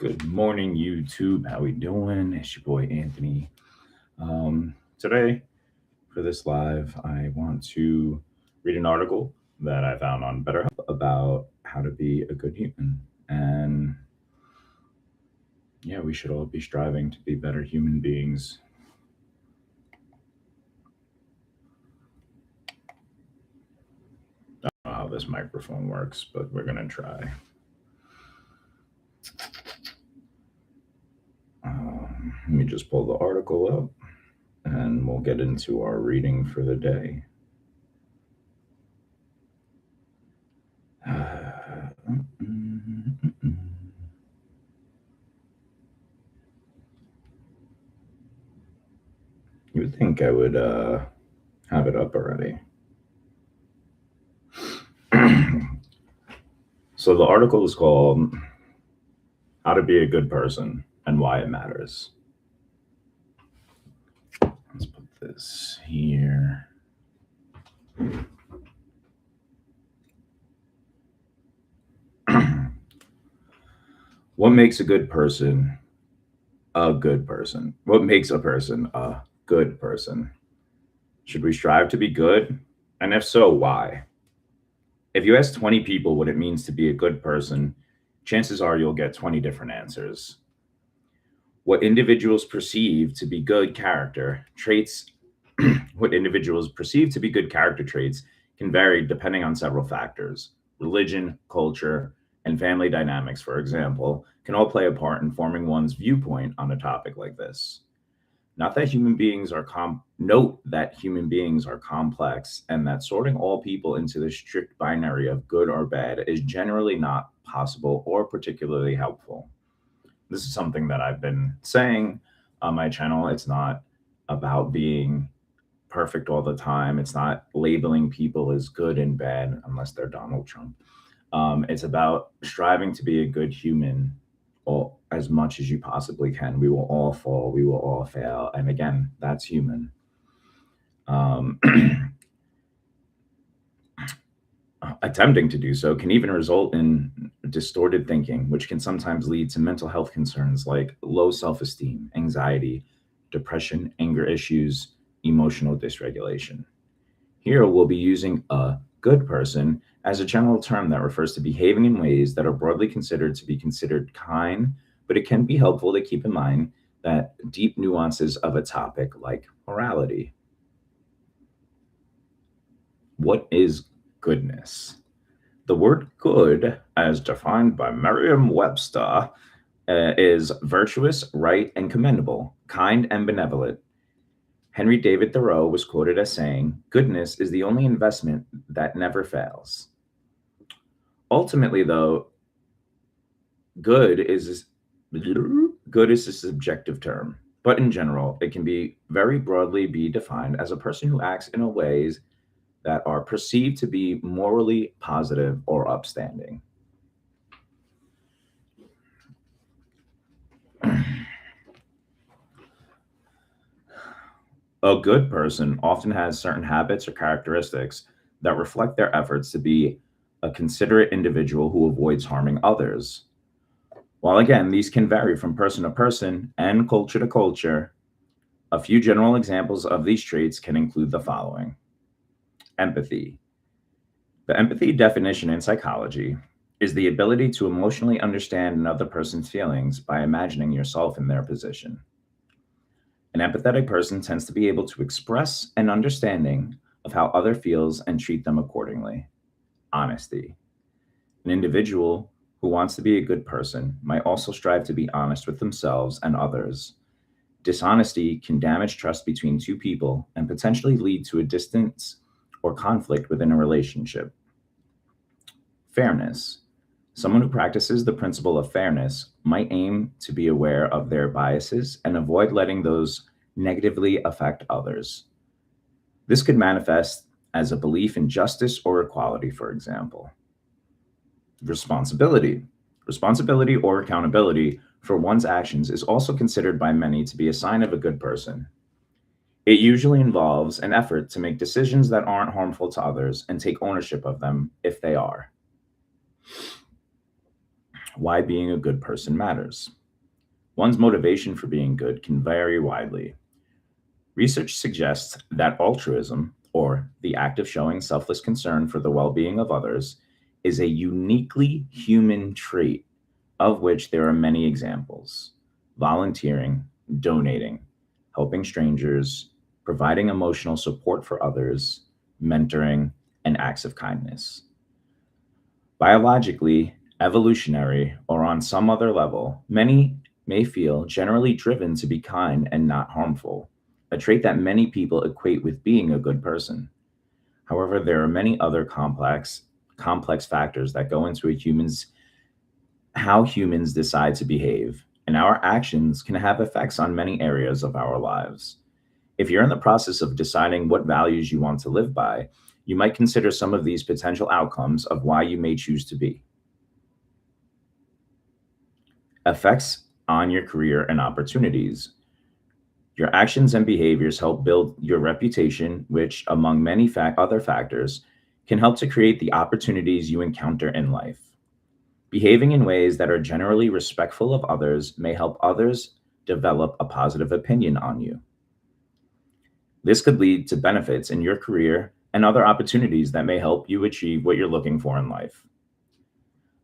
Good morning, YouTube. How we doing? It's your boy Anthony. Today, for this live, I want to read an article that I found on BetterHelp about how to be a good human. And yeah, we should all be striving to be better human beings. I don't know how this microphone works, but we're going to try. Let me just pull the article up and we'll get into our reading for the day. You would think I would have it up already. So the article is called How to Be a Good Person and Why It Matters. Let's put this here. What makes a good person a good person? What makes a person a good person? Should we strive to be good? And if so, why? If you ask 20 people what it means to be a good person, chances are you'll get 20 different answers. What individuals perceive to be good character traits, what individuals perceive to be good character traits can vary depending on several factors. Religion, culture, and family dynamics, for example, can all play a part in forming one's viewpoint on a topic like this. Note that human beings are complex and that sorting all people into the strict binary of good or bad is generally not possible or particularly helpful. This is something that I've been saying on my channel. It's not about being perfect all the time. It's not labeling people as good and bad unless they're Donald Trump. It's about striving to be a good human all, as much as you possibly can. We will all fall, we will all fail. And again, that's human. Attempting to do so can even result in distorted thinking, which can sometimes lead to mental health concerns like low self esteem, anxiety, depression, anger issues, emotional dysregulation. Here we'll be using a good person as a general term that refers to behaving in ways that are broadly considered to be considered kind, but it can be helpful to keep in mind that deep nuances of a topic like morality. What is goodness? The word good, as defined by Merriam Webster, is virtuous, right, and commendable, kind, and benevolent. Henry David Thoreau was quoted as saying, "Goodness is the only investment that never fails." Ultimately, though, good is good is a subjective term, but in general, it can be very broadly be defined as a person who acts in ways that are perceived to be morally positive or upstanding. A good person often has certain habits or characteristics that reflect their efforts to be a considerate individual who avoids harming others. While again, these can vary from person to person and culture to culture, a few general examples of these traits can include the following: empathy. The empathy definition in psychology is the ability to emotionally understand another person's feelings by imagining yourself in their position. An empathetic person tends to be able to express an understanding of how other feels and treat them accordingly. Honesty. An individual who wants to be a good person might also strive to be honest with themselves and others. Dishonesty can damage trust between two people and potentially lead to a distance or conflict within a relationship. Fairness. Someone who practices the principle of fairness might aim to be aware of their biases and avoid letting those negatively affect others. This could manifest as a belief in justice or equality, for example. Responsibility. Responsibility or accountability for one's actions is also considered by many to be a sign of a good person. It usually involves an effort to make decisions that aren't harmful to others and take ownership of them if they are. Why being a good person matters. One's motivation for being good can vary widely. Research suggests that altruism, or the act of showing selfless concern for the well being of others, is a uniquely human trait of which there are many examples: volunteering, donating, helping strangers, providing emotional support for others, mentoring, and acts of kindness. Biologically, evolutionary, or on some other level, many may feel generally driven to be kind and not harmful, a trait that many people equate with being a good person. However, there are many other complex factors that go into a human's how humans decide to behave, and our actions can have effects on many areas of our lives. If you're in the process of deciding what values you want to live by, you might consider some of these potential outcomes of why you may choose to be. Effects on your career and opportunities. Your actions and behaviors help build your reputation, which, among many other factors, can help to create the opportunities you encounter in life. Behaving in ways that are generally respectful of others may help others develop a positive opinion on you. This could lead to benefits in your career and other opportunities that may help you achieve what you're looking for in life.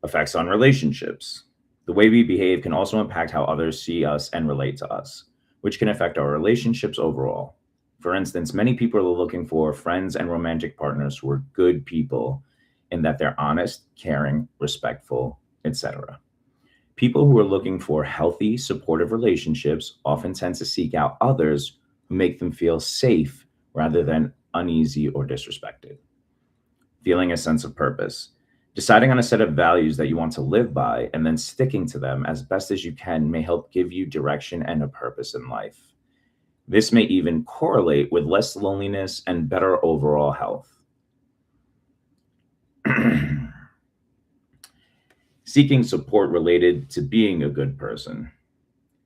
Effects on relationships. The way we behave can also impact how others see us and relate to us, which can affect our relationships overall. For instance, many people are looking for friends and romantic partners who are good people in that they're honest, caring, respectful, etc. People who are looking for healthy, supportive relationships often tend to seek out others who make them feel safe rather than uneasy or disrespected. Feeling a sense of purpose. Deciding on a set of values that you want to live by and then sticking to them as best as you can may help give you direction and a purpose in life. This may even correlate with less loneliness and better overall health. Seeking support related to being a good person.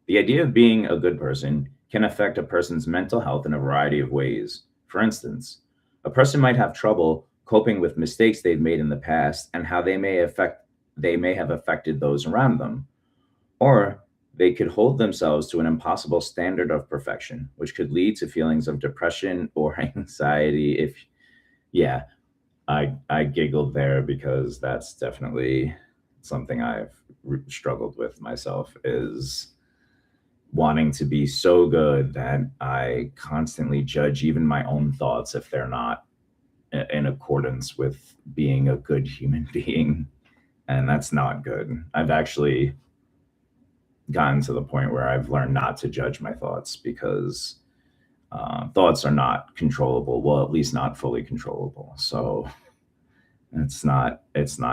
The idea of being a good person can affect a person's mental health in a variety of ways. For instance, a person might have trouble coping with mistakes they've made in the past and how they may have affected those around them. Or they could hold themselves to an impossible standard of perfection, which could lead to feelings of depression or anxiety. If yeah, I giggled there because that's definitely something I've struggled with myself, is wanting to be so good that I constantly judge even my own thoughts if they're not in accordance with being a good human being. And that's not good. I've actually gotten to the point where I've learned not to judge my thoughts because thoughts are not controllable. Well, at least not fully controllable. So it's not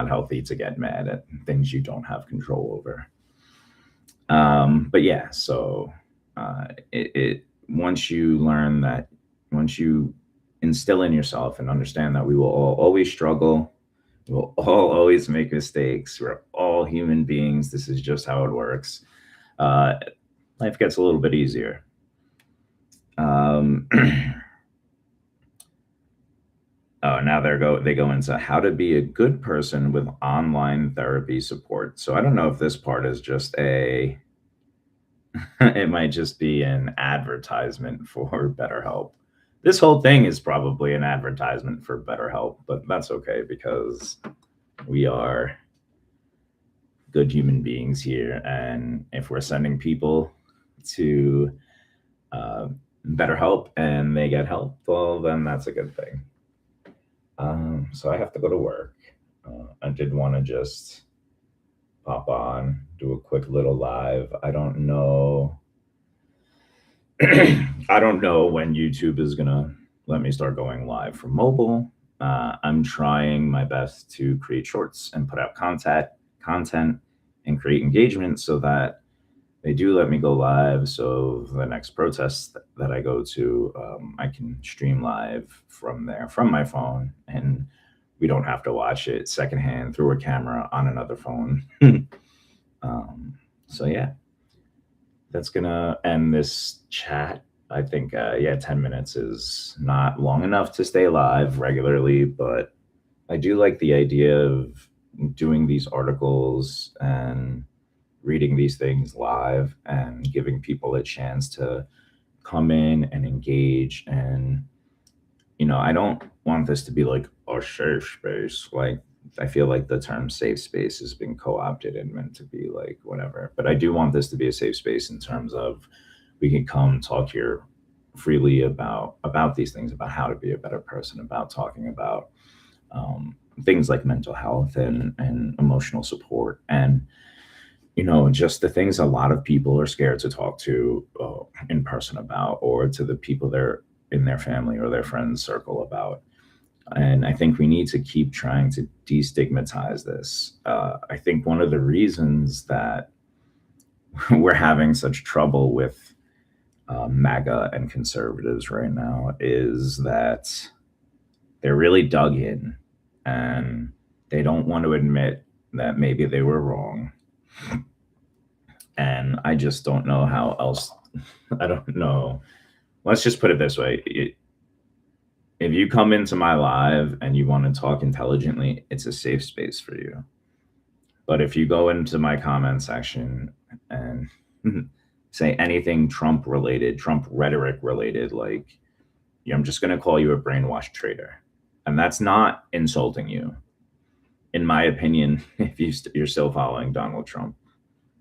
healthy to get mad at things you don't have control over. But yeah, so it once you learn that, once you instill in yourself and understand that we will all always struggle, we will all always make mistakes. We're all human beings. This is just how it works. Uh, Life gets a little bit easier. Um, oh, now they go into how to be a good person with online therapy support. So I don't know if this part is just a it might just be an advertisement for BetterHelp. This whole thing is probably an advertisement for BetterHelp, but that's okay because we are good human beings here. And if we're sending people to uh, BetterHelp and they get help, well, then that's a good thing. So I have to go to work. I did want to just pop on, do a quick little live. I don't know. I don't know when YouTube is gonna let me start going live from mobile. I'm trying my best to create shorts and put out content, and create engagement so that they do let me go live. So the next protest that I go to, I can stream live from there from my phone, and we don't have to watch it secondhand through a camera on another phone. So yeah, that's gonna end this chat. I think yeah, 10 minutes is not long enough to stay live regularly, but I do like the idea of doing these articles and reading these things live and giving people a chance to come in and engage. And I don't want this to be like a safe space. Like, I feel like the term safe space has been co-opted and meant to be like whatever. But I do want this to be a safe space in terms of we can come talk here freely about these things, about how to be a better person, about talking about things like mental health and emotional support, and just the things a lot of people are scared to talk to in person about, or to the people they're in their family or their friends circle about. And I think we need to keep trying to destigmatize this. I think one of the reasons that we're having such trouble with MAGA and conservatives right now is that they're really dug in, and they don't want to admit that maybe they were wrong. And I just don't know how else. I don't know. Let's just put it this way. If you come into my live and you want to talk intelligently, it's a safe space for you. But if you go into my comment section and say anything Trump related, Trump rhetoric related, like, I'm just going to call you a brainwashed traitor. And that's not insulting you. In my opinion, if you're still following Donald Trump,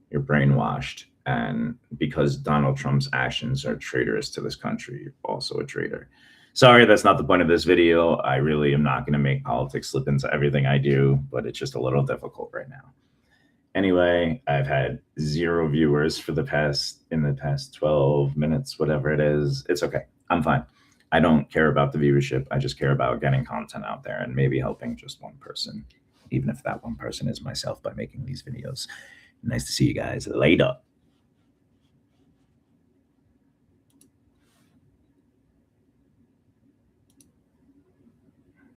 you're brainwashed. And because Donald Trump's actions are traitorous to this country, you're also a traitor. Sorry, that's not the point of this video. I really am not going to make politics slip into everything I do, but it's just a little difficult right now. Anyway, I've had 0 viewers in the past 12 minutes, whatever it is. It's okay. I'm fine. I don't care about the viewership. I just care about getting content out there and maybe helping just one person, even if that one person is myself, by making these videos. Nice to see you guys. Later.